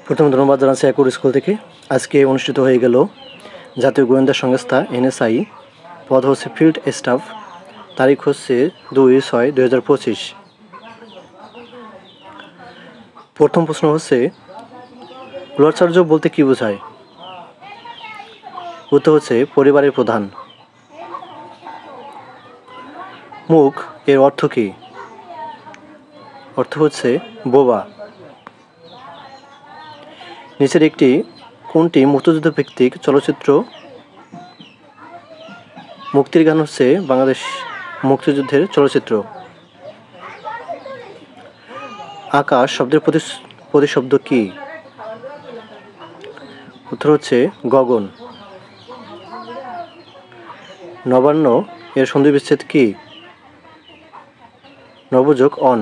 প্রথমে ধন্যবাদ জানাচ্ছি একুর স্কুল থেকে। আজকে অনুষ্ঠিত হয়ে গেল জাতীয় গোয়েন্দা সংস্থা NSI, পদ হচ্ছে ফিল্ড স্টাফ, তারিখ হচ্ছে 2/6/2025। প্রথম প্রশ্ন হচ্ছে, কুলাচার্য বলতে কি বোঝায়? উত্তর হচ্ছে পরিবারের প্রধান। মুখ এর অর্থ কী? অর্থ হচ্ছে বোবা। নিচের একটি কোনটি মুক্তিযুদ্ধ ভিত্তিক চলচ্চিত্র? মুক্তির গান হচ্ছে বাংলাদেশ মুক্তিযুদ্ধের চলচ্চিত্র। আকাশ শব্দের প্রতিশব্দ কী? উত্তর হচ্ছে গগন। নবান্ন এর সন্ধি বিচ্ছেদ কী? নবযোগ অন।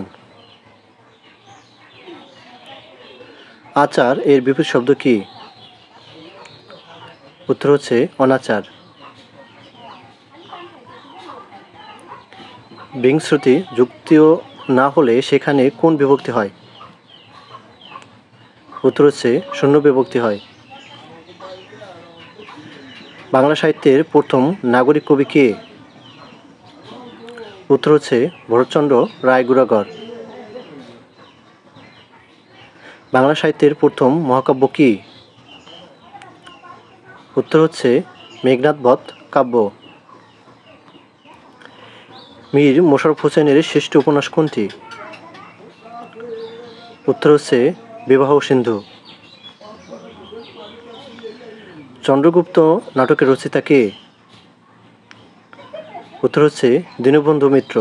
আচার এর বিপরীত শব্দ কী? উত্তর হচ্ছে অনাচার। বিংশ্রুতি যুক্তিও না হলে সেখানে কোন বিভক্তি হয়? উত্তর হচ্ছে শূন্য বিভক্তি হয়। বাংলা সাহিত্যের প্রথম নাগরিক কবি কে? উত্তর হচ্ছে ভরতচন্দ্র রায়গুড়াগর। বাংলা সাহিত্যের প্রথম মহাকাব্য কী? উত্তর হচ্ছে মেঘনাদ বধ কাব্য। মীর মোশাররফ হোসেনের শ্রেষ্ঠ উপন্যাস কোনটি? উত্তর হচ্ছে বিবাহ সিন্ধু। চন্দ্রগুপ্ত নাটকের রচয়িতা কে? উত্তর হচ্ছে দীনবন্ধু মিত্র।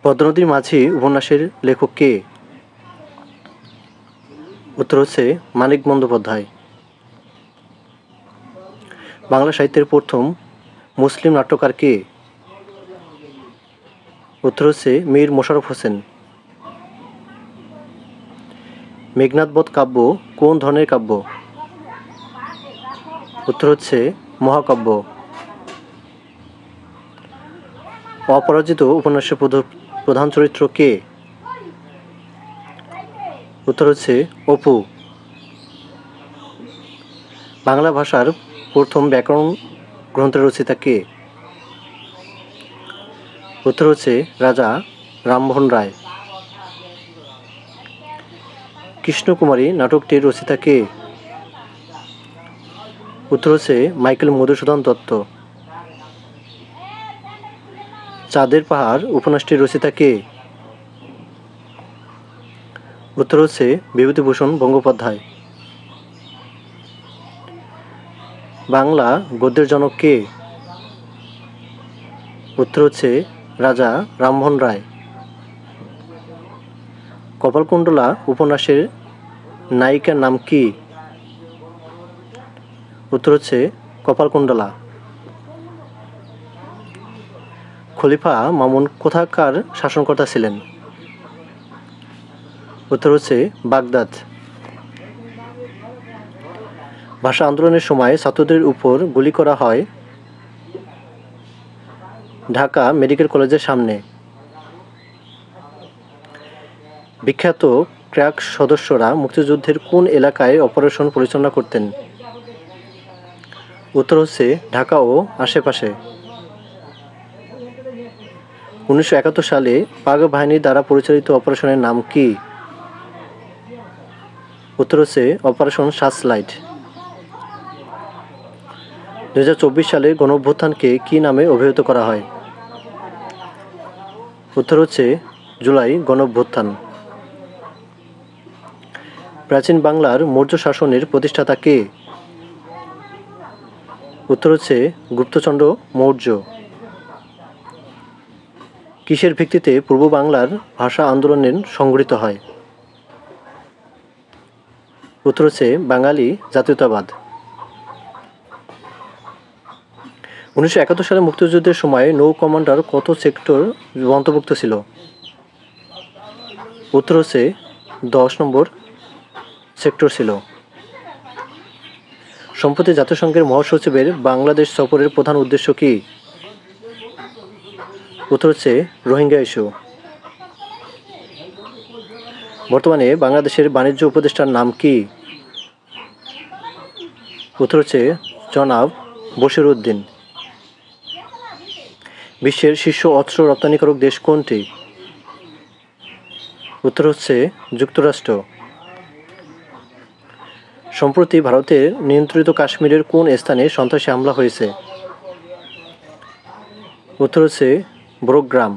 পদ্মনদীর মাঝি উপন্যাসের লেখক কে? উত্তর হচ্ছে মানিক বন্দ্যোপাধ্যায়। বাংলা সাহিত্যের প্রথম মুসলিম নাট্যকার কে? উত্তর হচ্ছে মীর মোশাররফ হোসেন। মেঘনাদ বধ কাব্য কোন ধরনের কাব্য? উত্তর হচ্ছে মহাকাব্য। অপরাজিত উপন্যাসের প্রধান চরিত্র কে? উত্তর হচ্ছে অপু। বাংলা ভাষার প্রথম ব্যাকরণ গ্রন্থের রচয়িতা কে? উত্তর হচ্ছে রাজা রামমোহন রায়। কৃষ্ণকুমারী নাটকটির রচয়িতা কে? উত্তর হচ্ছে মাইকেল মধুসূদন দত্ত। চাঁদের পাহাড় উপন্যাসটির রচয়িতা কে? উত্তর হচ্ছে বিভূতিভূষণ বন্দ্যোপাধ্যায়। বাংলা গদ্যের জনক কে? উত্তর হচ্ছে রাজা রামমোহন রায়। কপালকুণ্ডলা উপন্যাসের নায়িকার নাম কি? উত্তর হচ্ছে কপালকুণ্ডলা। খলিফা মামুন কোথাকার শাসনকর্তা ছিলেন? উত্তর হচ্ছে বাগদাদ। ভাষা আন্দোলনের সময় ছাত্রদের উপর গুলি করা হয় ঢাকা মেডিকেল কলেজের সামনে। বিখ্যাত ক্র্যাক সদস্যরা মুক্তিযুদ্ধের কোন এলাকায় অপারেশন পরিচালনা করতেন? উত্তর হচ্ছে ঢাকা ও আশেপাশে। 1971 সালে পাক বাহিনীর দ্বারা পরিচালিত অপারেশনের নাম কি? উত্তর হচ্ছে অপারেশন সার্চলাইট। 2024 সালে গণঅভ্যুত্থানকে কি নামে অভিহিত করা হয়? উত্তর হচ্ছে জুলাই গণঅভ্যুত্থান। প্রাচীন বাংলার মৌর্য শাসনের প্রতিষ্ঠাতা কে? উত্তর হচ্ছে গুপ্তচন্দ্র মৌর্য। কিসের ভিত্তিতে পূর্ব বাংলার ভাষা আন্দোলন সংগঠিত হয়? উত্তর হচ্ছে বাঙালি জাতীয়তাবাদ। 1971 সালে মুক্তিযুদ্ধের সময় নৌ কমান্ডার কত সেক্টর অন্তর্ভুক্ত ছিল? উত্তর হচ্ছে 10 নম্বর সেক্টর ছিল। সম্প্রতি জাতিসংঘের মহাসচিবের বাংলাদেশ সফরের প্রধান উদ্দেশ্য কি? উত্তর হচ্ছে রোহিঙ্গা ইস্যু। বর্তমানে বাংলাদেশের বাণিজ্য উপদেষ্টার নাম কি? উত্তর হচ্ছে জনাব বশির উদ্দিন। বিশ্বের শীর্ষ অস্ত্র রপ্তানিকারক দেশ কোনটি? উত্তর হচ্ছে যুক্তরাষ্ট্র। সম্প্রতি ভারতের নিয়ন্ত্রিত কাশ্মীরের কোন স্থানে সন্ত্রাসী হামলা হয়েছে? উত্তর হচ্ছে বড়গ্রাম।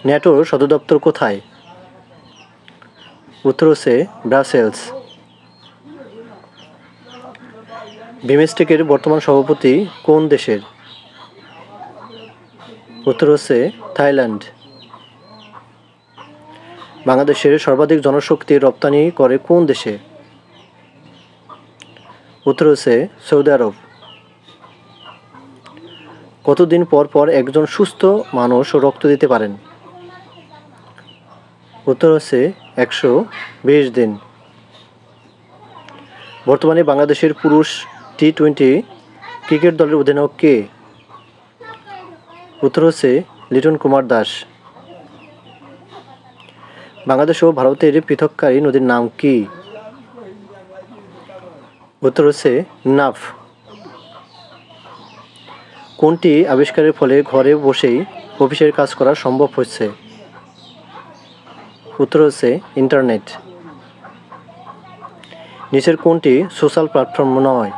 ন্যাটোর সদর দপ্তর কোথায়? উত্তর হচ্ছে ব্রাসেলস। বিমস্টেকের বর্তমান সভাপতি কোন দেশের? উত্তর হচ্ছে থাইল্যান্ড। বাংলাদেশের সর্বাধিক জনশক্তি রপ্তানি করে কোন দেশে? উত্তর হচ্ছে সৌদি আরব। কতদিন পর পর একজন সুস্থ মানুষ রক্ত দিতে পারেন? উত্তর হচ্ছে 120 দিন। বর্তমানে বাংলাদেশের পুরুষ টি-20 ক্রিকেট দলের অধিনায়ক কে? উত্তর হচ্ছে লিটন কুমার দাস। বাংলাদেশ ও ভারতের পৃথককারী নদীর নাম কি? উত্তর হচ্ছে নাফ। কোনটি আবিষ্কারের ফলে ঘরে বসেই অফিসের কাজ করা সম্ভব হচ্ছে? উত্তর হচ্ছে ইন্টারনেট। নিচের কোনটি সোশ্যাল প্ল্যাটফর্ম নয়?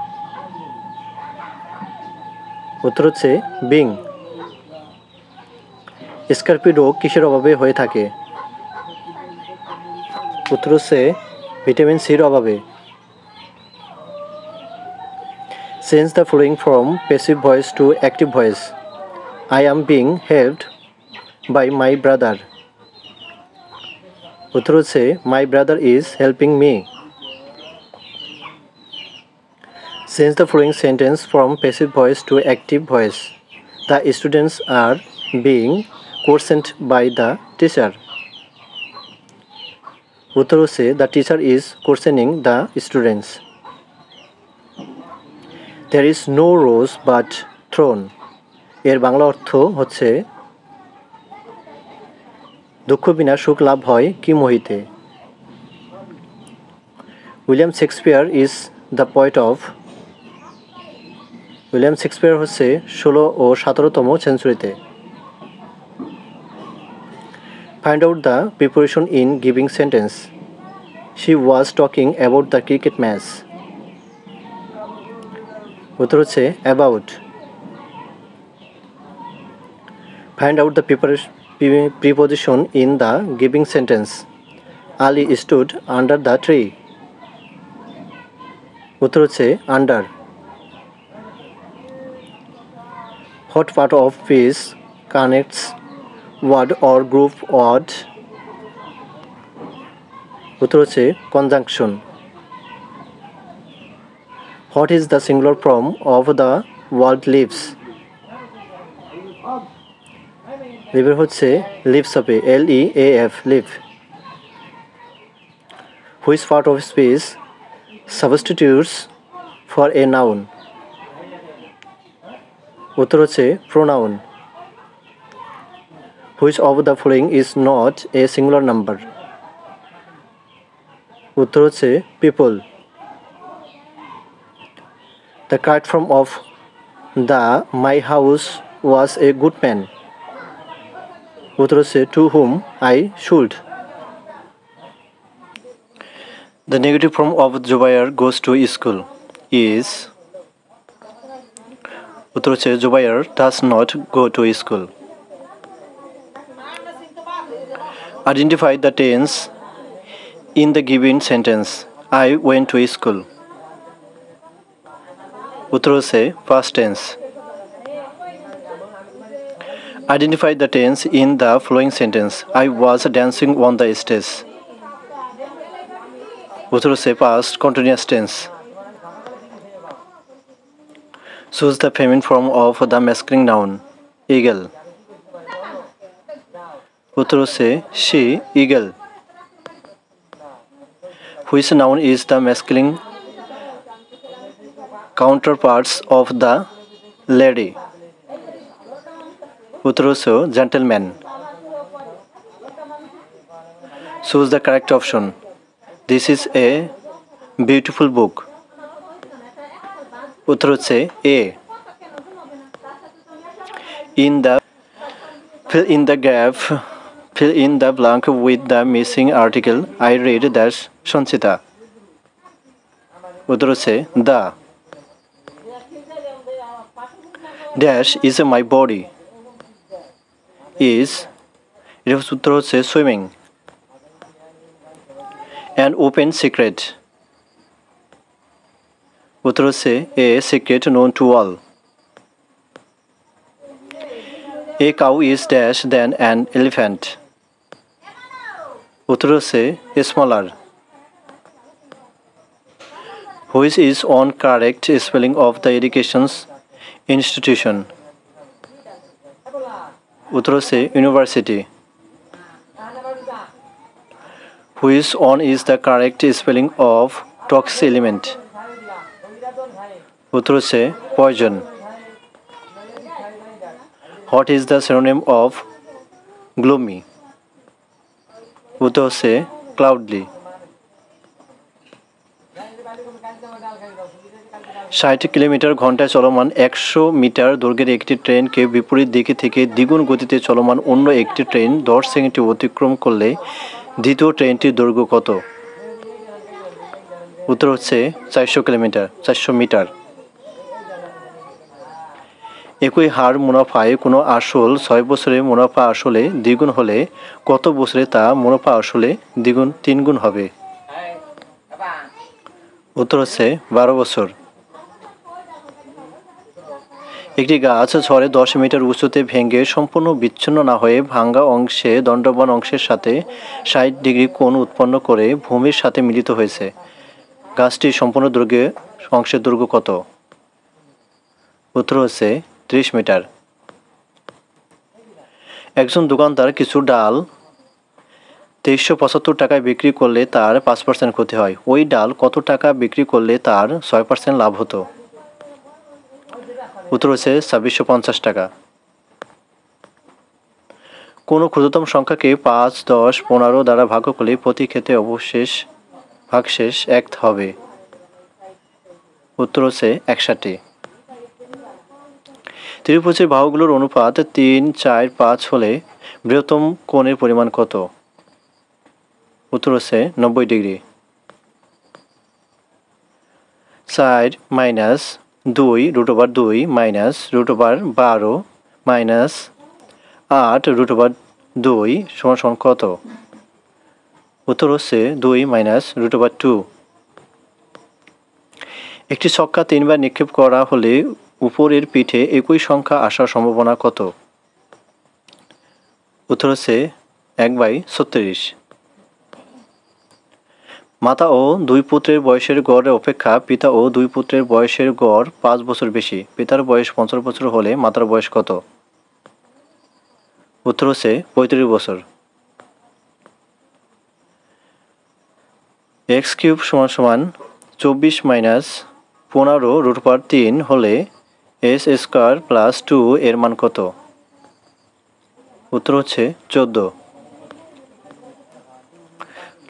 উত্তর হচ্ছে বিং। স্কার্পি রোগ কিসের অভাবে হয়ে থাকে? উত্তর হচ্ছে ভিটামিন সির অভাবে। Change the following from passive voice to active voice. I am being helped by my brother. উত্তর হচ্ছে my brother is helping me. Change the following sentence from passive voice to active voice. The students are being questioned by the teacher. উত্তর হচ্ছে the teacher is questioning the students. There is no rose but thorn. এর বাংলা অর্থ হচ্ছে দুঃখ বিনা সুখ লাভ হয় কি মোহিতে। William Shakespeare is the poet of. William Shakespeare হচ্ছে 16 ও 17তম সেঞ্চুরিতে। Find out the preposition in giving sentence. She was talking about the cricket match. উত্তর হচ্ছে about. Find out the preposition in the giving sentence. Ali stood under the tree. উত্তর হচ্ছে under. What part of speech connects word or group word? উত্তর হচ্ছে conjunction. What is the singular form of the word leaves? leaf হচ্ছে leaves হবে L-E-A-F leaf. Which part of speech substitutes for a noun? উত্তর হচ্ছে pronoun. Which of the following is not a singular number? উত্তর হচ্ছে people. The correct form of the my house was a good man. উত্তর হচ্ছে to whom I should. The negative form of Zubair goes to school is. উত্তর হচ্ছে Zubair does not go to school. Identify the tense in the given sentence. I went to school. উত্তর হচ্ছে past tense. Identify the tense in the following sentence. I was dancing on the stage. উত্তর হচ্ছে past continuous tense. Choose the feminine form of the masculine noun. Eagle. উত্তর হচ্ছে she, eagle. Which noun is the masculine counterparts of the lady? উত্তর হচ্ছে gentleman. Choose the correct option. This is a beautiful book. উত্তর হচ্ছে A. Fill in the blank with the missing article. I read that Sanchita. উত্তর হচ্ছে The dash is my body. Is এর উত্তর হচ্ছে swimming. An open secret. উত্তর হচ্ছে A secret known to all. A cow is dash than an elephant. উত্তর হচ্ছে smaller. Which is on correct spelling of the education institution? উত্তর হচ্ছে university. Which on is the correct spelling of toxic element? উত্তর হচ্ছে poison. What is the synonym of gloomy? উত্তর হচ্ছে cloudly. 60 kilometre ঘন্টায় চলমান 100 মিটার দৈর্ঘ্যের একটি ট্রেনকে বিপরীত দিকে থেকে দ্বিগুণ গতিতে চলমান অন্য একটি ট্রেন 10 সেকেন্ডে অতিক্রম করলে দ্বিতীয় ট্রেনটির দৈর্ঘ্য কত? উত্তর হচ্ছে 400 মিটার। একই হার মুনাফায় কোনো আসল 6 বছরে মুনাফা আসলে দ্বিগুণ হলে কত বছরে তা মুনাফা আসলে তিনগুণ হবে? উত্তর হচ্ছে 12 বছর। একটি গাছ ঝড়ে 10 মিটার উঁচুতে ভেঙে সম্পূর্ণ বিচ্ছিন্ন না হয়ে ভাঙ্গা অংশে দণ্ডবান অংশের সাথে 60 ডিগ্রি কোণ উৎপন্ন করে ভূমির সাথে মিলিত হয়েছে। গাছটির সম্পূর্ণ অংশের দৈর্ঘ্য কত? উত্তর হচ্ছে 30 মিটার। একজন দোকানদার কিছু ডাল 2375 টাকায় বিক্রি করলে তার 5% ক্ষতি হয়। ওই ডাল কত টাকা বিক্রি করলে তার 6% লাভ হতো? উত্তর হচ্ছে 2650 টাকা। কোনো ক্ষুদ্রতম সংখ্যাকে 5, 10, 15 দ্বারা ভাগ করলে প্রতি ক্ষেত্রে ভাগশেষ 1 হবে। উত্তর হচ্ছে 61। ত্রিভুজের বাহুগুলোর অনুপাত 3, 4, 5 হলে বৃহত্তম কোণের পরিমাণ কত? উত্তর হচ্ছে 90 ডিগ্রি। 4 মাইনাস 2 √2 মাইনাস √12 মাইনাস 8 √2 সমান কত? উত্তর হচ্ছে 2 মাইনাস √2। একটি ছক্কা 3 বার নিক্ষেপ করা হলে উপরের পিঠে একই সংখ্যা আসার সম্ভাবনা কত? উত্তর হচ্ছে 1/36। মাতা ও 2 পুত্রের বয়সের গড় অপেক্ষা পিতা ও 2 পুত্রের বয়সের গড় 5 বছর বেশি। পিতার বয়স 50 বছর হলে মাতার বয়স কত? উত্তর হচ্ছে 35 বছর। x³ = 24 মাইনাস 15 √3 হলে s² + 2 এর মান কত? উত্তর হচ্ছে 14।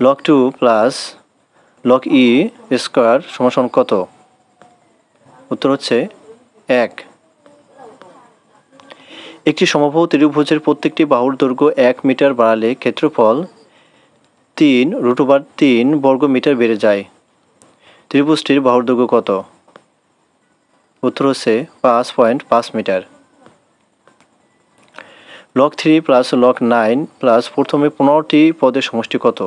log2 প্লাস log(e) স্কয়ার সমান কত? উত্তর হচ্ছে 1। একটি সমবাহু ত্রিভুজের প্রত্যেকটি বাহুর দৈর্ঘ্য 1 মিটার বাড়ালে ক্ষেত্রফল 3 √3 বর্গ মিটার বেড়ে যায়। ত্রিভুজটির বাহুর দৈর্ঘ্য কত? উত্তর হচ্ছে 5.5 metre. log3 plus log9 plus প্রথমে 15টি পদের সমষ্টি কত?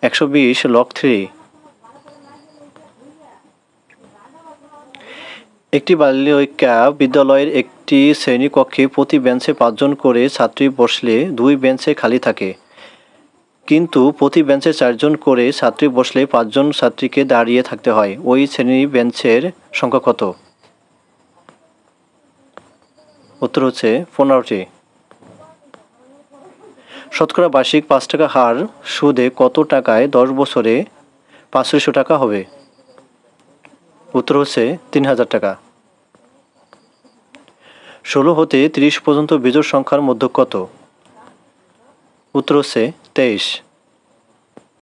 120 log3। একটি বালিকা বিদ্যালয়ের একটি শ্রেণীকক্ষে প্রতি বেঞ্চে 5 জন করে ছাত্রী বসলে 2 বেঞ্চে খালি থাকে, কিন্তু প্রতি বেঞ্চে 4 জন করে ছাত্রী বসলে 5 জন ছাত্রীকে দাঁড়িয়ে থাকতে হয়। ওই শ্রেণী বেঞ্চের সংখ্যা কত? উত্তর হচ্ছে 15টি। শতকরা বার্ষিক 5 টাকা হার সুদে কত টাকায় 10 বছরে 500 টাকা হবে? উত্তর হচ্ছে 3000 টাকা। 16 হতে 30 পর্যন্ত বিজোড় সংখ্যার মধ্যক কত? উত্তর হচ্ছে 23।